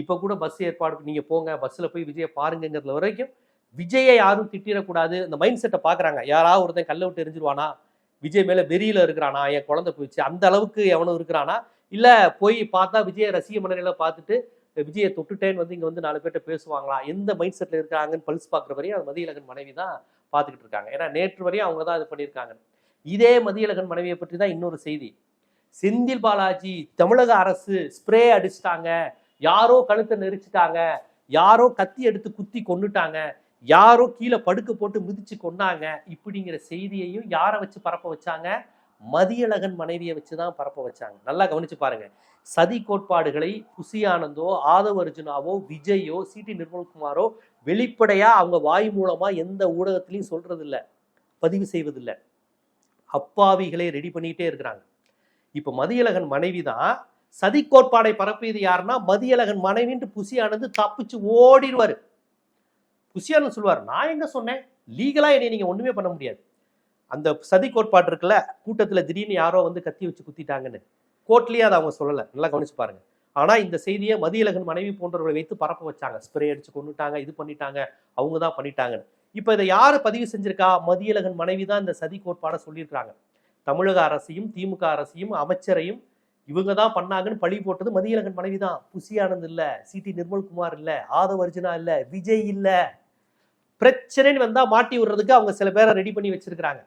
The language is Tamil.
இப்ப கூட பஸ் ஏற்பாடு நீங்க போங்க, பஸ்ல போய் விஜயை பாருங்கிறதுல வரைக்கும் விஜயை யாரும் திட்டிடக்கூடாது. அந்த மைண்ட் செட்டை பாக்குறாங்க. யாராவது ஒருத்தன் கல்ல விட்டு எரிஞ்சிருவானா, விஜய் மேல வெறியில இருக்கிறானா, என் குழந்தை போயிடுச்சு அந்த அளவுக்கு எவனும் இருக்கிறானா, இல்ல போய் பார்த்தா விஜய ரசிக மனநிலை பார்த்துட்டு விஜயை தொட்டுட்டேன்னு வந்து இங்க வந்து 4 பேர்ட்ட பேசுவாங்களா, எந்த மைண்ட் செட்ல இருக்காங்கன்னு பல்ஸ் பாக்குற வரையும் அது மதியழகன் மனைவி தான் பார்த்துக்கிட்டு இருக்காங்க. ஏன்னா நேற்று வரையும் அவங்க தான் இது பண்ணியிருக்காங்க. இதே மதியழகன் மனைவியை பற்றி தான் இன்னொரு செய்தி. செந்தில் பாலாஜி தமிழக அரசு ஸ்ப்ரே அடிச்சிட்டாங்க, யாரோ கழுத்தை நெரிச்சிட்டாங்க, யாரோ கத்தி எடுத்து குத்தி கொன்னுட்டாங்க, யாரோ கீழே படுக்க போட்டு மிதிச்சு கொண்டாங்க, இப்படிங்கிற செய்தியையும் யாரை வச்சு பரப்ப வச்சாங்க? மதியழகன் மனைவியை வச்சுதான் பரப்ப வச்சாங்க. நல்லா கவனிச்சு பாருங்க. சதி கோட்பாடுகளை புசி ஆனந்தோ, ஆதவ அர்ஜுனாவோ, விஜயோ, சிடி நிர்மல்குமாரோ வெளிப்படையா அவங்க வாய் மூலமா எந்த ஊடகத்திலையும் சொல்றது இல்லை, பதிவு செய்வதில்லை. அப்பாவிகளை ரெடி பண்ணிட்டே இருக்கிறாங்க. இப்ப மதியழகன் மனைவி தான் சதி கோட்பாடை பரப்பியது யாருன்னா மதியழகன் மனைவின்ட்டு புசி ஆனந்து தப்பிச்சு ஓடிடுவாரு. புசியானந்த் சொல்லுவார், நான் எங்க சொன்னேன், லீகலா என்னை நீங்க ஒண்ணுமே பண்ண முடியாது. அந்த சதி கோட்பாடு இருக்குல்ல, கூட்டத்துல திடீர்னு யாரோ வந்து கத்தி வச்சு குத்திட்டாங்கன்னு கோர்ட்லயே அதை அவங்க சொல்லல. நல்லா கவனிச்சு பாருங்க. ஆனா இந்த செய்தியை மதியழகன் மனைவி போன்றவர்களை வைத்து பரப்ப வச்சாங்க. ஸ்ப்ரே அடிச்சு கொண்டுட்டாங்க, இது பண்ணிட்டாங்க, அவங்க தான் பண்ணிட்டாங்கன்னு. இப்ப இதை யாரு பதிவு செஞ்சிருக்கா? மதியழகன் மனைவி தான் இந்த சதி கோட்பாடை சொல்லியிருக்காங்க. தமிழக அரசையும் திமுக அரசையும் அமைச்சரையும் இவங்க தான் பண்ணாங்கன்னு பழி போட்டது மதியழகன் மனைவி தான். புசி ஆனந்த் இல்ல, சிடி நிர்மல்குமார் இல்ல, ஆதவ அர்ஜுனா இல்ல, விஜய் இல்ல. பிரச்சனைன்னு வந்தா மாட்டி விடுறதுக்கு அவங்க சில பேரை ரெடி பண்ணி வச்சிருக்காங்க.